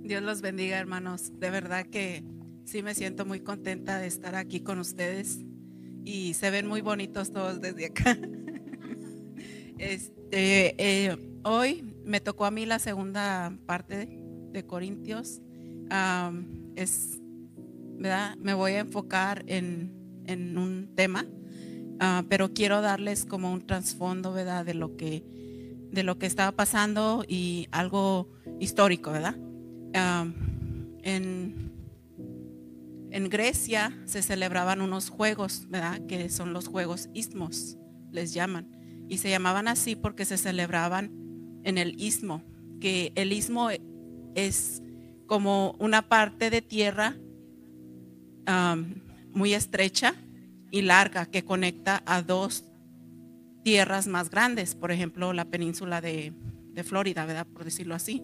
Dios los bendiga, hermanos. De verdad que sí me siento muy contenta de estar aquí con ustedes y se ven muy bonitos todos desde acá. Hoy me tocó a mí la segunda parte de Corintios. Es, ¿verdad? Me voy a enfocar en un tema, pero quiero darles como un trasfondo, ¿verdad? De lo que estaba pasando y algo histórico, ¿verdad? En, en Grecia se celebraban unos juegos, ¿verdad? Que son los juegos ismos, les llaman. Y se llamaban así porque se celebraban en el istmo, que el istmo es como una parte de tierra muy estrecha y larga que conecta a dos tierras más grandes, por ejemplo, la península de Florida, ¿verdad? Por decirlo así.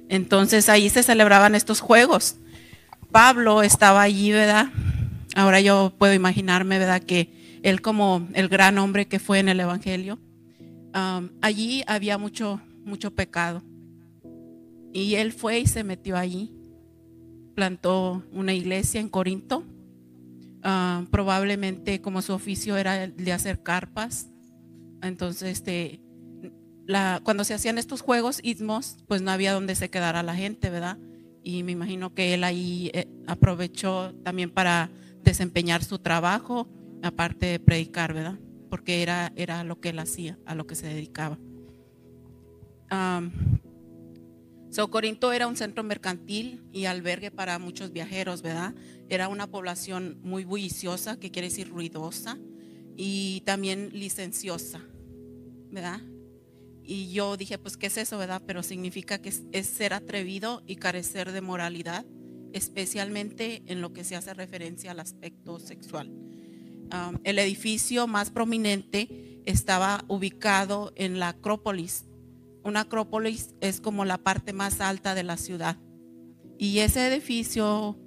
Entonces ahí se celebraban estos juegos. Pablo estaba allí, ¿verdad? Ahora yo puedo imaginarme, ¿verdad? Que él, como el gran hombre que fue en el Evangelio, allí había mucho pecado. Y él fue y se metió allí, plantó una iglesia en Corinto. Probablemente como su oficio era el de hacer carpas. Entonces, cuando se hacían estos juegos istmos, pues no había donde se quedara la gente, ¿verdad? Y me imagino que él ahí aprovechó también para desempeñar su trabajo, aparte de predicar, ¿verdad? Porque era lo que él hacía, a lo que se dedicaba. Corinto era un centro mercantil y albergue para muchos viajeros, ¿verdad? Era una población muy bulliciosa, que quiere decir ruidosa, y también licenciosa, ¿verdad? Y yo dije, pues, ¿qué es eso, verdad? Pero significa que es ser atrevido y carecer de moralidad, especialmente en lo que se hace referencia al aspecto sexual. El edificio más prominente estaba ubicado en la Acrópolis. Una Acrópolis es como la parte más alta de la ciudad. Y ese edificio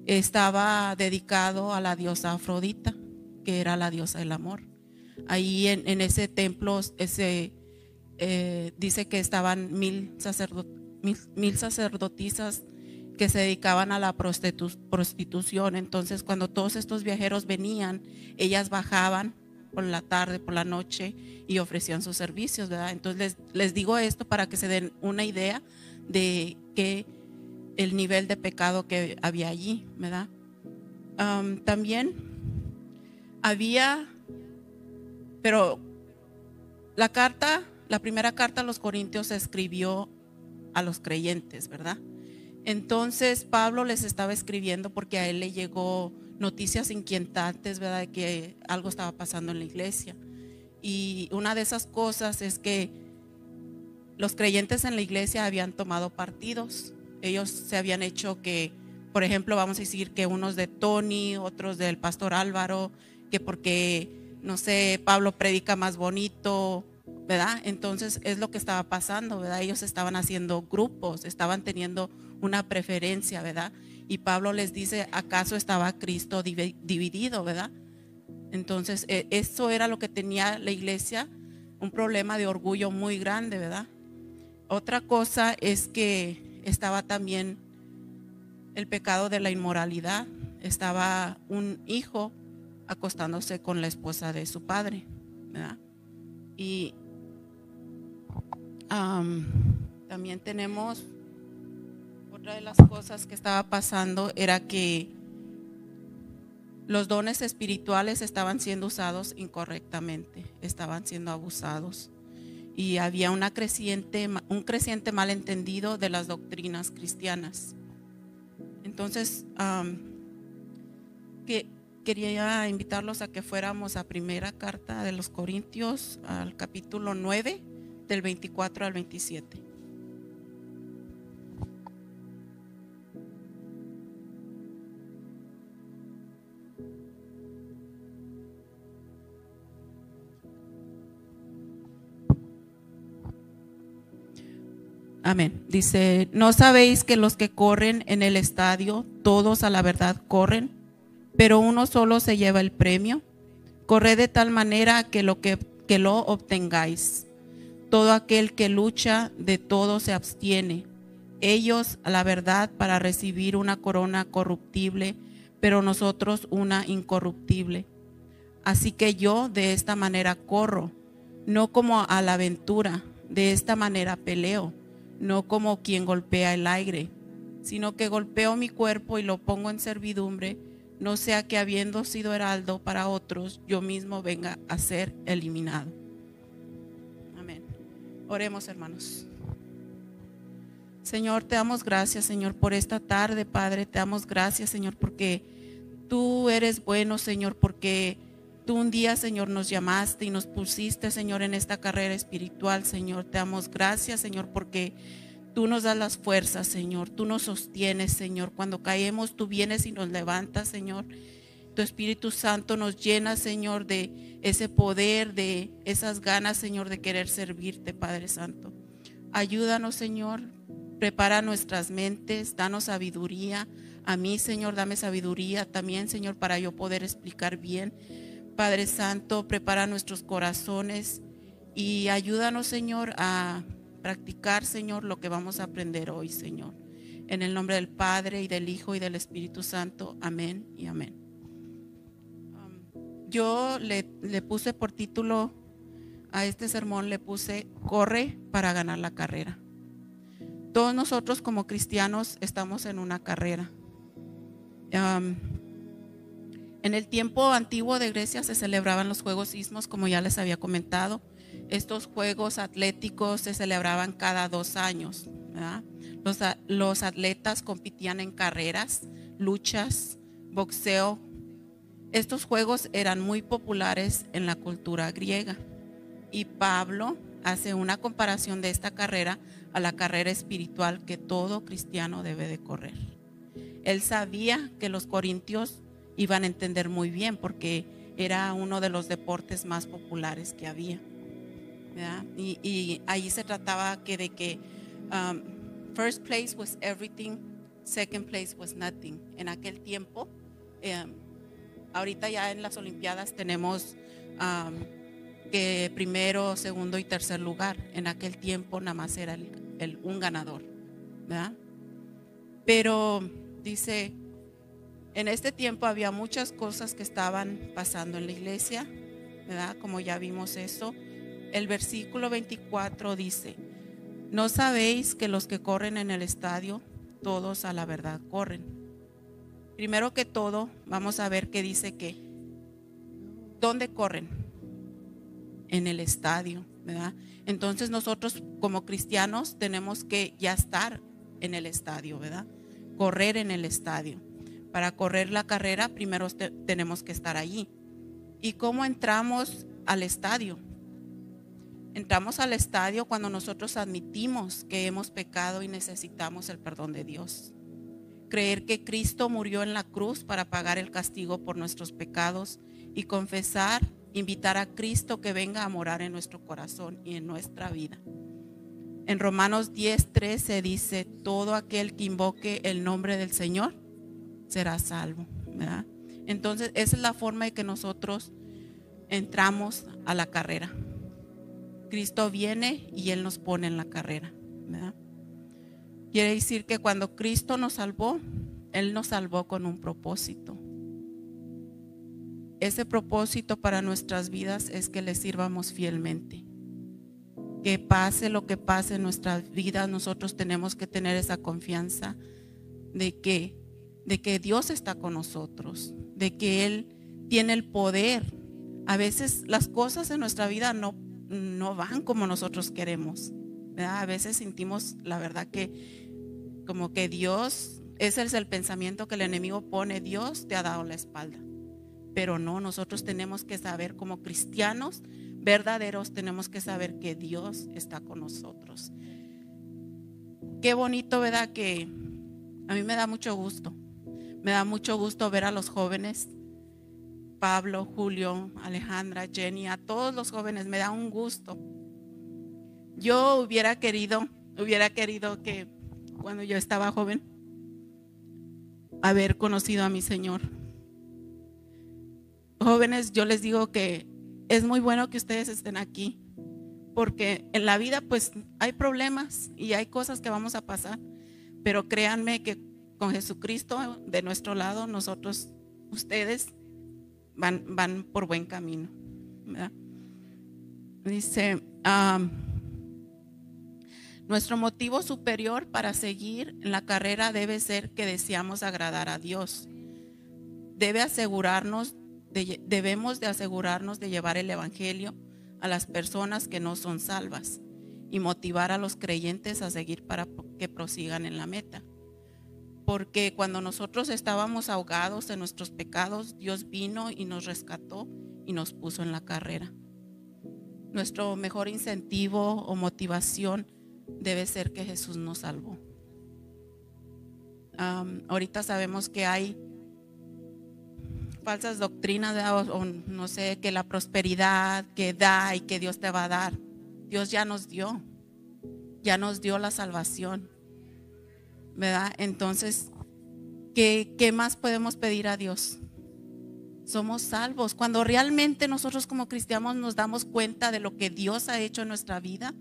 estaba dedicado a la diosa Afrodita, que era la diosa del amor. Ahí en ese templo dice que estaban 1000 sacerdotisas que se dedicaban a la prostitución. Entonces, cuando todos estos viajeros venían, ellas bajaban por la tarde, por la noche, y ofrecían sus servicios, ¿verdad? Entonces les digo esto para que se den una idea de que el nivel de pecado que había allí, ¿verdad? También había, pero la primera carta a los Corintios se escribió a los creyentes, ¿verdad? Entonces Pablo les estaba escribiendo porque a él le llegó noticias inquietantes, ¿verdad? De que algo estaba pasando en la iglesia. Y una de esas cosas es que los creyentes en la iglesia habían tomado partidos. Ellos se habían hecho que, por ejemplo, vamos a decir que unos de Tony, otros del pastor Álvaro, que porque, no sé, Pablo predica más bonito, ¿verdad? Entonces es lo que estaba pasando, ¿verdad? Ellos estaban haciendo grupos, estaban teniendo una preferencia, ¿verdad? Y Pablo les dice, ¿acaso estaba Cristo dividido, ¿verdad? Entonces eso era lo que tenía la iglesia, un problema de orgullo muy grande, ¿verdad? Otra cosa es que estaba también el pecado de la inmoralidad. Estaba un hijo acostándose con la esposa de su padre, ¿verdad? Y también tenemos otra de las cosas que estaba pasando era que los dones espirituales estaban siendo usados incorrectamente, estaban siendo abusados, y había un creciente malentendido de las doctrinas cristianas. Entonces quería invitarlos a que fuéramos a primera carta de los Corintios, al capítulo 9, del 24 al 27. Amén. Dice, ¿no sabéis que los que corren en el estadio, todos a la verdad corren, pero uno solo se lleva el premio? Corred de tal manera que lo obtengáis. Todo aquel que lucha, de todo se abstiene. ellos a la verdad para recibir una corona corruptible, pero nosotros una incorruptible. Así que yo de esta manera corro, no como a la aventura, de esta manera peleo, no como quien golpea el aire, sino que golpeo mi cuerpo y lo pongo en servidumbre, no sea que habiendo sido heraldo para otros, yo mismo venga a ser eliminado. Amén. Oremos, hermanos. Señor, te damos gracias, Señor, por esta tarde, Padre. Te damos gracias, Señor, porque tú eres bueno, Señor, porque tú un día, Señor, nos llamaste y nos pusiste, Señor, en esta carrera espiritual, Señor. Te damos gracias, Señor, porque tú nos das las fuerzas, Señor. Tú nos sostienes, Señor. Cuando caemos, tú vienes y nos levantas, Señor. Tu Espíritu Santo nos llena, Señor, de ese poder, de esas ganas, Señor, de querer servirte, Padre Santo. Ayúdanos, Señor. Prepara nuestras mentes, danos sabiduría. A mí, Señor, dame sabiduría también, Señor, para yo poder explicar bien. Padre Santo, prepara nuestros corazones y ayúdanos, Señor, a practicar, Señor, lo que vamos a aprender hoy, Señor. En el nombre del Padre y del Hijo y del Espíritu Santo. Amén y amén. Yo le puse por título a este sermón, le puse corre para ganar la carrera. Todos nosotros como cristianos estamos en una carrera. En el tiempo antiguo de Grecia se celebraban los Juegos Ismos, como ya les había comentado. Estos juegos atléticos se celebraban cada 2 años, ¿verdad? Los atletas competían en carreras, luchas, boxeo. Estos juegos eran muy populares en la cultura griega. Y Pablo hace una comparación de esta carrera a la carrera espiritual que todo cristiano debe de correr. Él sabía que los corintios iban a entender muy bien porque era uno de los deportes más populares que había, ¿verdad? Y ahí se trataba de que first place was everything, second place was nothing. En aquel tiempo, ahorita ya en las Olimpiadas tenemos que primero, segundo y tercer lugar. En aquel tiempo nada más era un ganador, ¿verdad? Pero dice, en este tiempo había muchas cosas que estaban pasando en la iglesia, ¿verdad? Como ya vimos eso. El versículo 24 dice, ¿no sabéis que los que corren en el estadio, todos a la verdad corren? Primero que todo, vamos a ver que dice que, ¿dónde corren? En el estadio, ¿verdad? Entonces nosotros como cristianos tenemos que ya estar en el estadio, ¿verdad? Correr en el estadio. Para correr la carrera primero tenemos que estar allí. ¿Y cómo entramos al estadio? Entramos al estadio cuando nosotros admitimos que hemos pecado y necesitamos el perdón de Dios. Creer que Cristo murió en la cruz para pagar el castigo por nuestros pecados y confesar, invitar a Cristo que venga a morar en nuestro corazón y en nuestra vida. En Romanos 10:13 dice, todo aquel que invoque el nombre del Señor será salvo, ¿verdad? Entonces esa es la forma de que nosotros entramos a la carrera. Cristo viene y Él nos pone en la carrera, ¿verdad? Quiere decir que cuando Cristo nos salvó, Él nos salvó con un propósito. Ese propósito para nuestras vidas es que le sirvamos fielmente. Que pase lo que pase en nuestras vidas, nosotros tenemos que tener esa confianza de que Dios está con nosotros, de que Él tiene el poder. A veces las cosas en nuestra vida no van como nosotros queremos, ¿verdad? A veces sentimos, la verdad, que como que Dios, ese es el pensamiento que el enemigo pone, Dios te ha dado la espalda. Pero no, nosotros tenemos que saber, como cristianos verdaderos, tenemos que saber que Dios está con nosotros. Qué bonito, ¿verdad? Que a mí me da mucho gusto. Me da mucho gusto ver a los jóvenes, Pablo, Julio, Alejandra, Jenny, a todos los jóvenes, me da un gusto. Yo hubiera querido que cuando yo estaba joven, haber conocido a mi Señor. Jóvenes, yo les digo que es muy bueno que ustedes estén aquí, porque en la vida pues hay problemas y hay cosas que vamos a pasar, Pero créanme que con Jesucristo de nuestro lado, nosotros, ustedes van por buen camino, ¿verdad? Dice, nuestro motivo superior para seguir en la carrera debe ser que deseamos agradar a Dios. Debemos de asegurarnos de llevar el evangelio a las personas que no son salvas y motivar a los creyentes a seguir para que prosigan en la meta. Porque cuando nosotros estábamos ahogados en nuestros pecados, Dios vino y nos rescató y nos puso en la carrera. Nuestro mejor incentivo o motivación debe ser que Jesús nos salvó. Ahorita sabemos que hay falsas doctrinas, o no sé, que la prosperidad que da y que Dios te va a dar. Dios ya nos dio la salvación, ¿verdad? Entonces, ¿qué más podemos pedir a Dios? Somos salvos. Cuando realmente nosotros como cristianos nos damos cuenta de lo que Dios ha hecho en nuestra vida,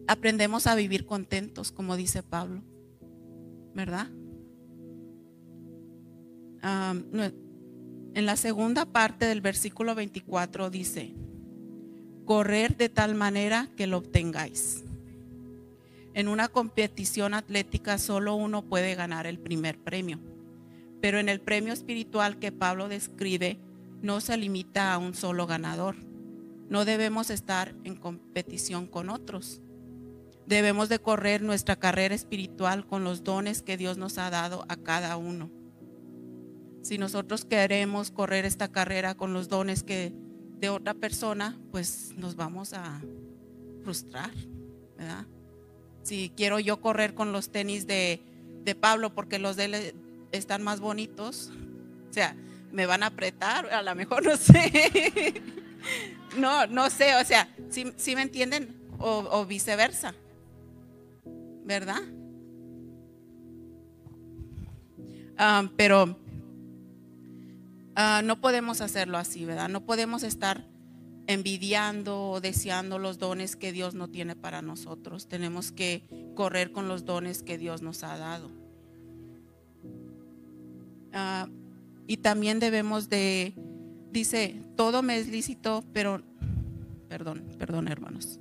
aprendemos a vivir contentos, como dice Pablo, ¿verdad? En la segunda parte del versículo 24 dice: correr de tal manera que lo obtengáis. En una competición atlética solo uno puede ganar el primer premio, pero en el premio espiritual que Pablo describe no se limita a un solo ganador. No debemos estar en competición con otros. Debemos de correr nuestra carrera espiritual con los dones que Dios nos ha dado a cada uno. Si nosotros queremos correr esta carrera con los dones de otra persona, pues nos vamos a frustrar, ¿verdad? Si quiero yo correr con los tenis de Pablo porque los de él están más bonitos, o sea, me van a apretar, a lo mejor, no sé. No sé, o sea, ¿sí me entienden? O viceversa, ¿verdad? Pero no podemos hacerlo así, ¿verdad? No podemos estar envidiando o deseando los dones que Dios no tiene para nosotros. Tenemos que correr con los dones que Dios nos ha dado. Y también debemos dice, todo me es lícito, pero, perdón hermanos.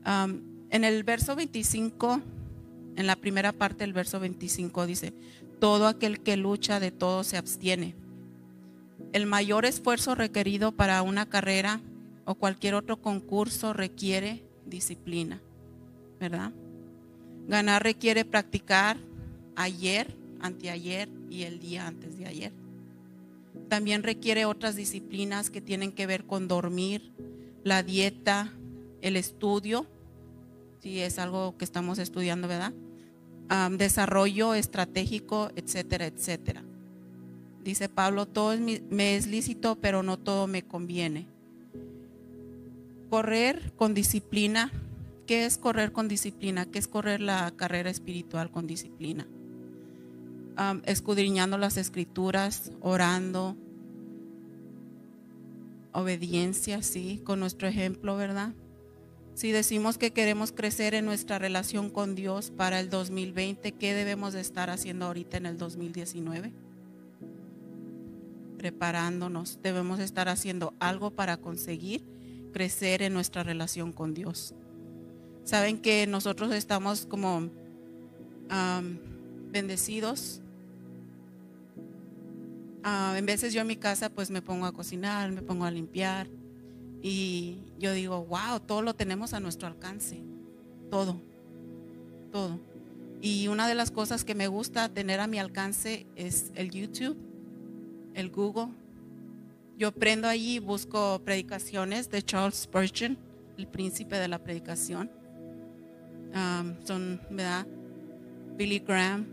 En el verso 25, en la primera parte del verso 25 dice: todo aquel que lucha de todo se abstiene. El mayor esfuerzo requerido para una carrera o cualquier otro concurso requiere disciplina, ¿verdad? Ganar requiere practicar ayer, anteayer y el día antes de ayer. También requiere otras disciplinas que tienen que ver con dormir, la dieta, el estudio, si es algo que estamos estudiando, ¿verdad? Desarrollo estratégico, etcétera, etcétera. Dice Pablo: todo me es lícito, pero no todo me conviene. Correr con disciplina. ¿Qué es correr con disciplina? ¿Qué es correr la carrera espiritual con disciplina? Escudriñando las escrituras, orando, obediencia, sí, con nuestro ejemplo, ¿verdad? Si decimos que queremos crecer en nuestra relación con Dios para el 2020, ¿qué debemos de estar haciendo ahorita en el 2019? Preparándonos. Debemos estar haciendo algo para conseguir crecer en nuestra relación con Dios. Saben que nosotros estamos como bendecidos. En veces yo en mi casa pues me pongo a cocinar, me pongo a limpiar y yo digo, wow, todo lo tenemos a nuestro alcance, todo. Y una de las cosas que me gusta tener a mi alcance es el YouTube, el Google. Yo prendo allí y busco predicaciones de Charles Spurgeon, el príncipe de la predicación. Son, ¿verdad? Billy Graham.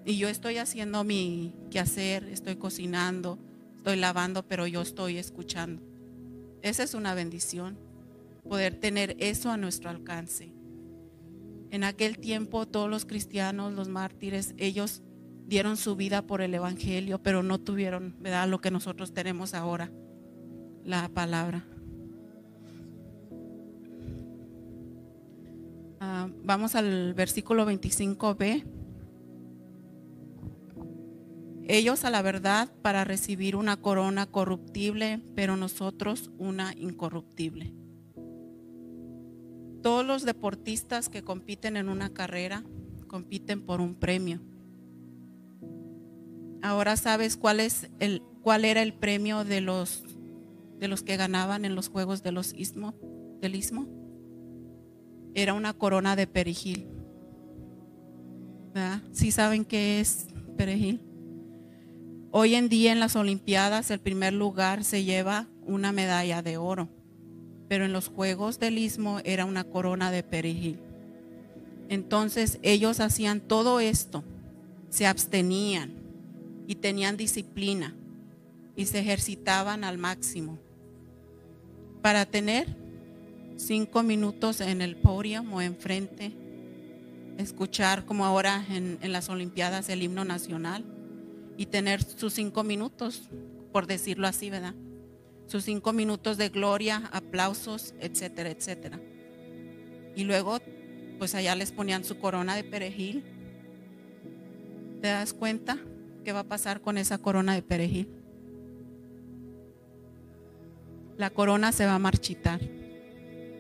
Y yo estoy haciendo mi quehacer, estoy cocinando, estoy lavando, pero yo estoy escuchando. Esa es una bendición, poder tener eso a nuestro alcance. En aquel tiempo todos los cristianos, los mártires, ellos dieron su vida por el evangelio, pero no tuvieron, ¿verdad?, lo que nosotros tenemos ahora, la palabra. Vamos al versículo 25b. Ellos a la verdad para recibir una corona corruptible, pero nosotros una incorruptible. Todos los deportistas que compiten en una carrera compiten por un premio. Ahora sabes cuál era el premio de los que ganaban en los juegos del istmo. Era una corona de perejil. ¿Verdad? ¿Sí saben qué es perejil? Hoy en día en las Olimpiadas el primer lugar se lleva una medalla de oro, pero en los Juegos del Istmo era una corona de perejil. Entonces ellos hacían todo esto, se abstenían y tenían disciplina y se ejercitaban al máximo para tener 5 minutos en el podio o enfrente, escuchar como ahora en las Olimpiadas el himno nacional y tener sus 5 minutos, por decirlo así, ¿verdad? Sus 5 minutos de gloria, aplausos, etcétera, etcétera. Y luego, pues allá les ponían su corona de perejil. ¿Te das cuenta qué va a pasar con esa corona de perejil? La corona se va a marchitar,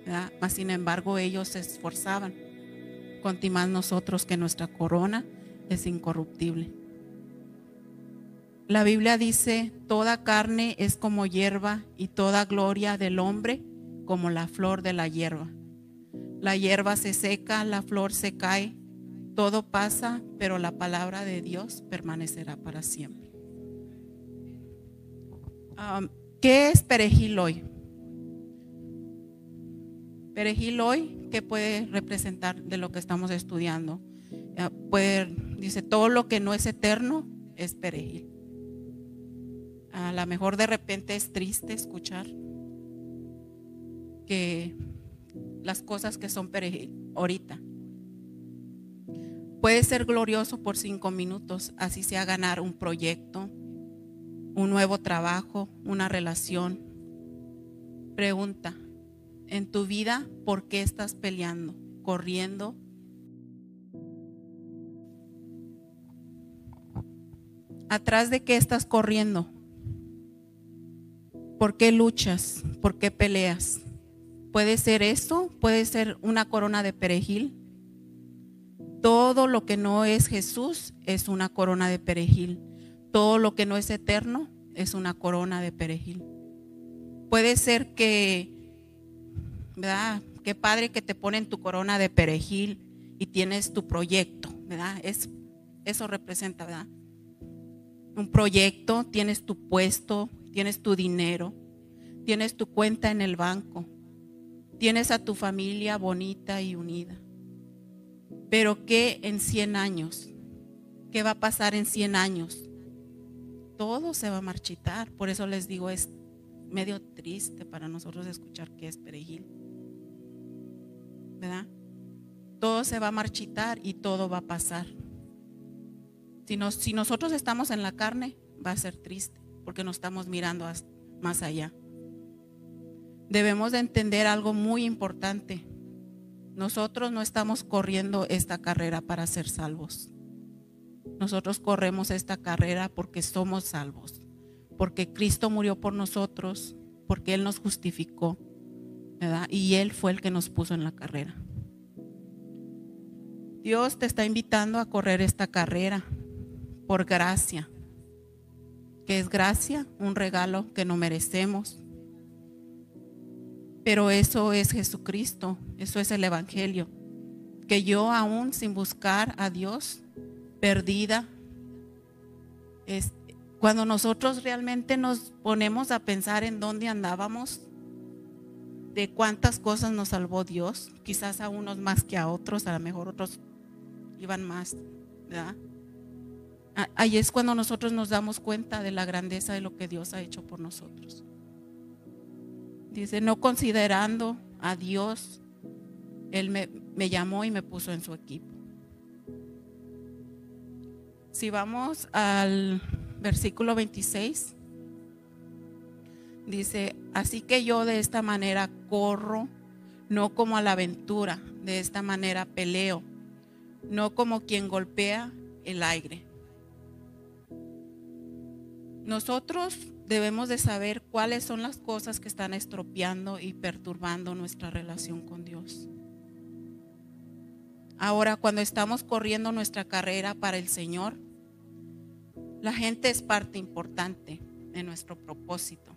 ¿verdad? Mas sin embargo ellos se esforzaban. Conti más nosotros que nuestra corona es incorruptible. La Biblia dice, toda carne es como hierba y toda gloria del hombre como la flor de la hierba. La hierba se seca, la flor se cae, todo pasa, pero la palabra de Dios permanecerá para siempre. ¿Qué es perejil hoy? Perejil hoy, ¿qué puede representar de lo que estamos estudiando? Dice, todo lo que no es eterno es perejil. A lo mejor de repente es triste escuchar que las cosas que son perejil ahorita. Puede ser glorioso por 5 minutos, así sea ganar un proyecto, un nuevo trabajo, una relación. Pregunta, en tu vida, ¿por qué estás peleando, corriendo? ¿Atrás de qué estás corriendo? ¿Por qué luchas? ¿Por qué peleas? Puede ser eso, puede ser una corona de perejil. Todo lo que no es Jesús es una corona de perejil. Todo lo que no es eterno es una corona de perejil. Puede ser que, ¿verdad? Qué padre que te ponen tu corona de perejil y tienes tu proyecto, ¿verdad? Eso representa, ¿verdad? Un proyecto, tienes tu puesto, tienes tu dinero, tienes tu cuenta en el banco, tienes a tu familia bonita y unida. Pero ¿qué en 100 años? ¿Qué va a pasar en 100 años? Todo se va a marchitar. Por eso les digo, es medio triste para nosotros escuchar que es perejil, ¿verdad? Todo se va a marchitar y todo va a pasar. Si nosotros estamos en la carne, va a ser triste porque no estamos mirando más allá. Debemos de entender algo muy importante. Nosotros no estamos corriendo esta carrera para ser salvos. Nosotros corremos esta carrera porque somos salvos, porque Cristo murió por nosotros, porque Él nos justificó, ¿verdad? Y Él fue el que nos puso en la carrera. Dios te está invitando a correr esta carrera por gracia. ¿Qué es gracia? Un regalo que no merecemos. Pero eso es Jesucristo, eso es el Evangelio. Que yo aún sin buscar a Dios, perdida, cuando nosotros realmente nos ponemos a pensar en dónde andábamos, de cuántas cosas nos salvó Dios, quizás a unos más que a otros, a lo mejor otros iban más, ¿verdad? Ahí es cuando nosotros nos damos cuenta de la grandeza de lo que Dios ha hecho por nosotros. Dice, no considerando a Dios, Él me llamó y me puso en su equipo. Si vamos al versículo 26, dice, así que yo de esta manera corro, no como a la aventura. De esta manera peleo, no como quien golpea el aire. Nosotros debemos de saber cuáles son las cosas que están estropeando y perturbando nuestra relación con Dios. Ahora, cuando estamos corriendo nuestra carrera para el Señor, la gente es parte importante de nuestro propósito.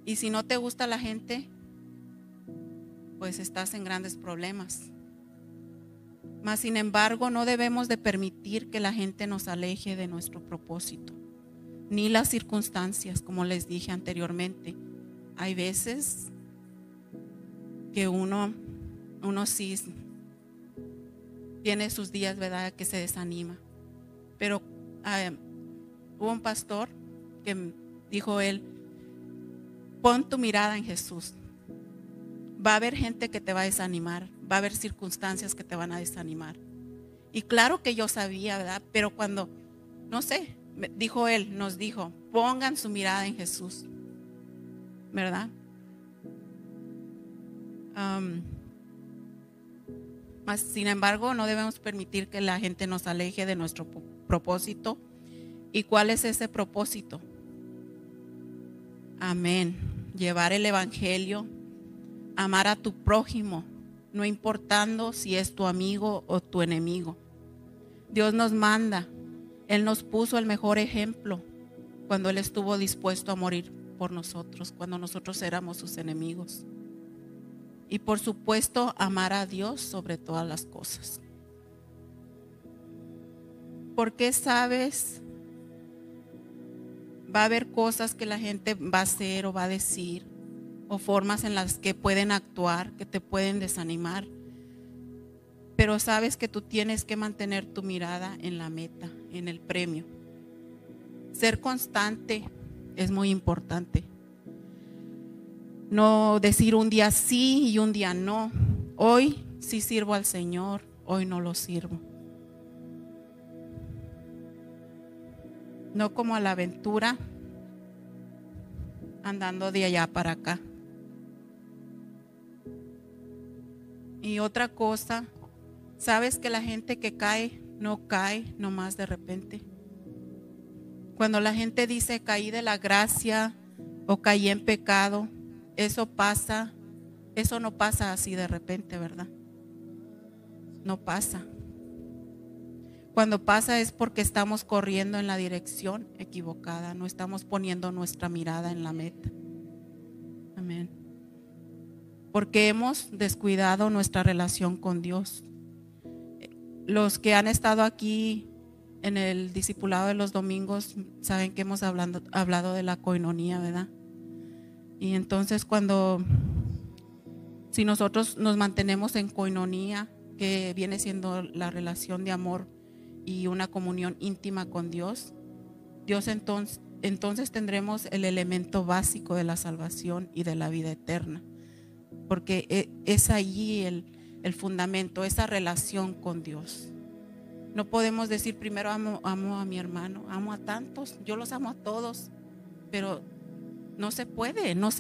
Y si no te gusta la gente, pues estás en grandes problemas. Mas, sin embargo, no debemos de permitir que la gente nos aleje de nuestro propósito, ni las circunstancias, como les dije anteriormente. Hay veces que uno sí tiene sus días, ¿verdad?, que se desanima. Pero hubo un pastor que dijo él: pon tu mirada en Jesús. Va a haber gente que te va a desanimar, va a haber circunstancias que te van a desanimar. Y claro que yo sabía, ¿verdad? Pero cuando, no sé, dijo él, nos dijo: pongan su mirada en Jesús, ¿verdad? Mas, sin embargo, no debemos permitir que la gente nos aleje de nuestro propósito. ¿Y cuál es ese propósito? Amén. Llevar el evangelio, amar a tu prójimo, no importando si es tu amigo o tu enemigo. Dios nos manda, Él nos puso el mejor ejemplo cuando Él estuvo dispuesto a morir por nosotros, cuando nosotros éramos sus enemigos. Y por supuesto, amar a Dios sobre todas las cosas. Porque sabes, va a haber cosas que la gente va a hacer o va a decir, o formas en las que pueden actuar, que te pueden desanimar. Pero sabes que tú tienes que mantener tu mirada en la meta, en el premio. Ser constante es muy importante. No decir un día sí y un día no. Hoy sí sirvo al Señor, hoy no lo sirvo. No como a la aventura, andando de allá para acá. Y otra cosa, sabes que la gente que cae, no cae nomás de repente. Cuando la gente dice caí de la gracia o caí en pecado, eso no pasa así de repente, ¿verdad? No pasa. Cuando pasa es porque estamos corriendo en la dirección equivocada, no estamos poniendo nuestra mirada en la meta. Amén. Porque hemos descuidado nuestra relación con Dios. Los que han estado aquí en el discipulado de los domingos saben que hemos hablado de la coinonía, ¿verdad? Y entonces si nosotros nos mantenemos en coinonía, que viene siendo la relación de amor y una comunión íntima con Dios, entonces tendremos el elemento básico de la salvación y de la vida eterna. Porque es allí el fundamento, esa relación con Dios. No podemos decir primero amo a mi hermano, amo a tantos, yo los amo a todos, pero no se puede. No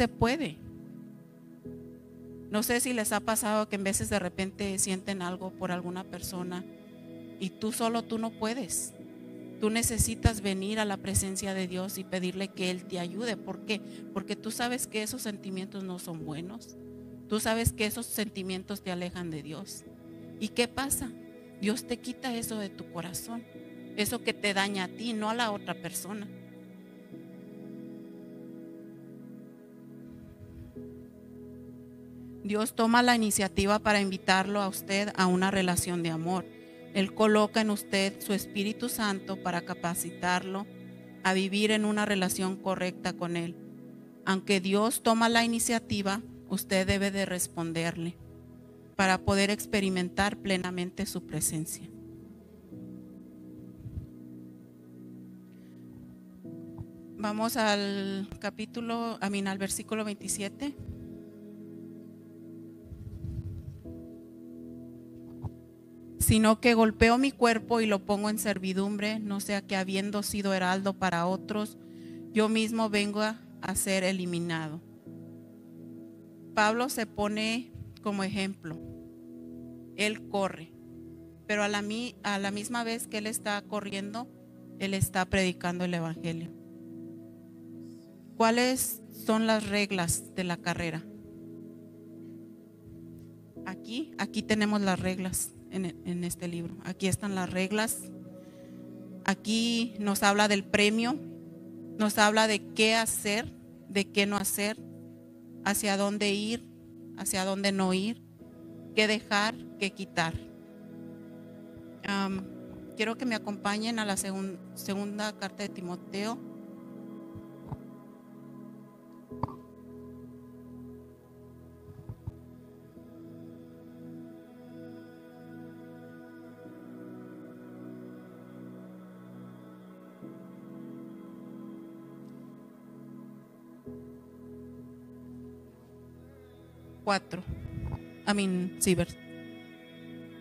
sé si les ha pasado que en veces de repente sienten algo por alguna persona y tú no puedes. Tú necesitas venir a la presencia de Dios y pedirle que Él te ayude. ¿Por qué? Porque tú sabes que esos sentimientos no son buenos. Tú sabes que esos sentimientos te alejan de Dios. ¿Y qué pasa? Dios te quita eso de tu corazón, eso que te daña a ti, no a la otra persona. Dios toma la iniciativa para invitarlo a usted a una relación de amor. Él coloca en usted su Espíritu Santo para capacitarlo a vivir en una relación correcta con Él. Aunque Dios toma la iniciativa, usted debe de responderle para poder experimentar plenamente su presencia. Vamos al versículo 27. Sino que golpeo mi cuerpo y lo pongo en servidumbre, no sea que habiendo sido heraldo para otros, yo mismo vengo a ser eliminado. Pablo se pone como ejemplo. Él corre, pero a la misma vez que él está corriendo, él está predicando el evangelio. ¿Cuáles son las reglas de la carrera? Aquí tenemos las reglas en este libro. Aquí están las reglas. Aquí nos habla del premio, nos habla de qué hacer, de qué no hacer, hacia dónde ir, hacia dónde no ir, qué dejar, qué quitar. Quiero que me acompañen a la segunda carta de Timoteo.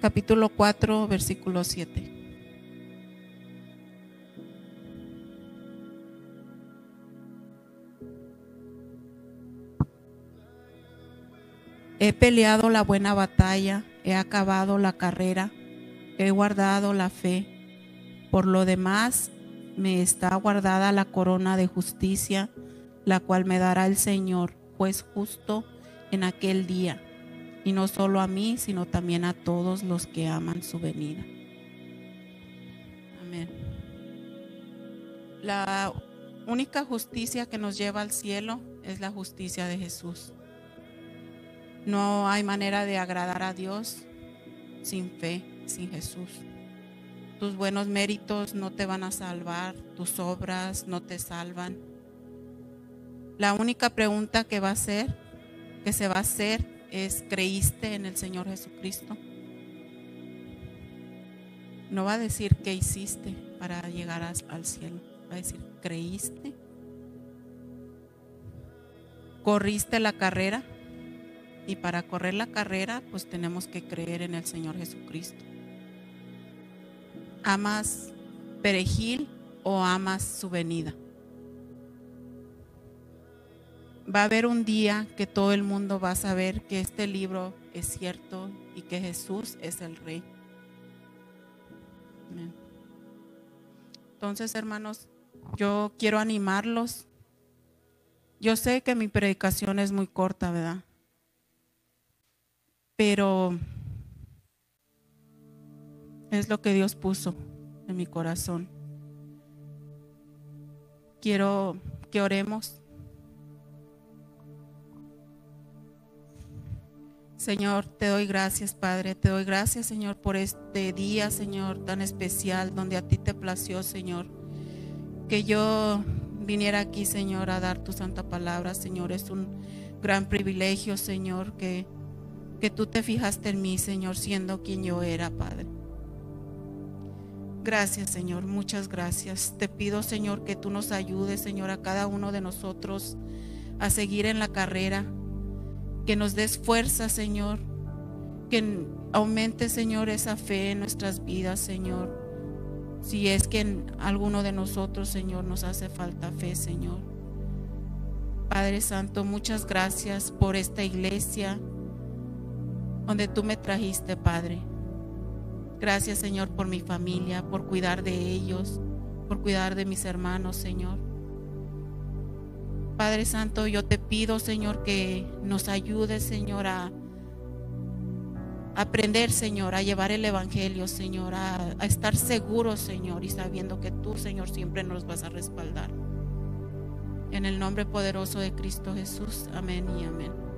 Capítulo 4, versículo 7. He peleado la buena batalla, he acabado la carrera, he guardado la fe. Por lo demás, me está guardada la corona de justicia, la cual me dará el Señor, juez justo, en aquel día, y no solo a mí, sino también a todos los que aman su venida. Amén. La única justicia que nos lleva al cielo es la justicia de Jesús. No hay manera de agradar a Dios sin fe, sin Jesús. Tus buenos méritos no te van a salvar, tus obras no te salvan. La única pregunta que se va a hacer es: ¿creíste en el Señor Jesucristo? No va a decir qué hiciste para llegar al cielo, va a decir: ¿creíste? ¿Corriste la carrera? Y para correr la carrera, pues tenemos que creer en el Señor Jesucristo. ¿Amas perejil o amas su venida? Va a haber un día que todo el mundo va a saber que este libro es cierto y que Jesús es el Rey. Amén. Entonces, hermanos, yo quiero animarlos. Yo sé que mi predicación es muy corta, ¿verdad? Pero es lo que Dios puso en mi corazón. Quiero que oremos. Señor, te doy gracias, Padre, te doy gracias, Señor, por este día, Señor, tan especial, donde a ti te plació, Señor, que yo viniera aquí, Señor, a dar tu santa palabra, Señor. Es un gran privilegio, Señor, que tú te fijaste en mí, Señor, siendo quien yo era, Padre. Gracias, Señor, muchas gracias. Te pido, Señor, que tú nos ayudes, Señor, a cada uno de nosotros a seguir en la carrera, que nos des fuerza, Señor, que aumente, Señor, esa fe en nuestras vidas, Señor. Si es que en alguno de nosotros, Señor, nos hace falta fe, Señor. Padre Santo, muchas gracias por esta iglesia donde tú me trajiste, Padre. Gracias, Señor, por mi familia, por cuidar de ellos, por cuidar de mis hermanos, Señor. Padre Santo, yo te pido, Señor, que nos ayudes, Señor, a aprender, Señor, a llevar el evangelio, Señor, a estar seguros, Señor, y sabiendo que tú, Señor, siempre nos vas a respaldar. En el nombre poderoso de Cristo Jesús. Amén y amén.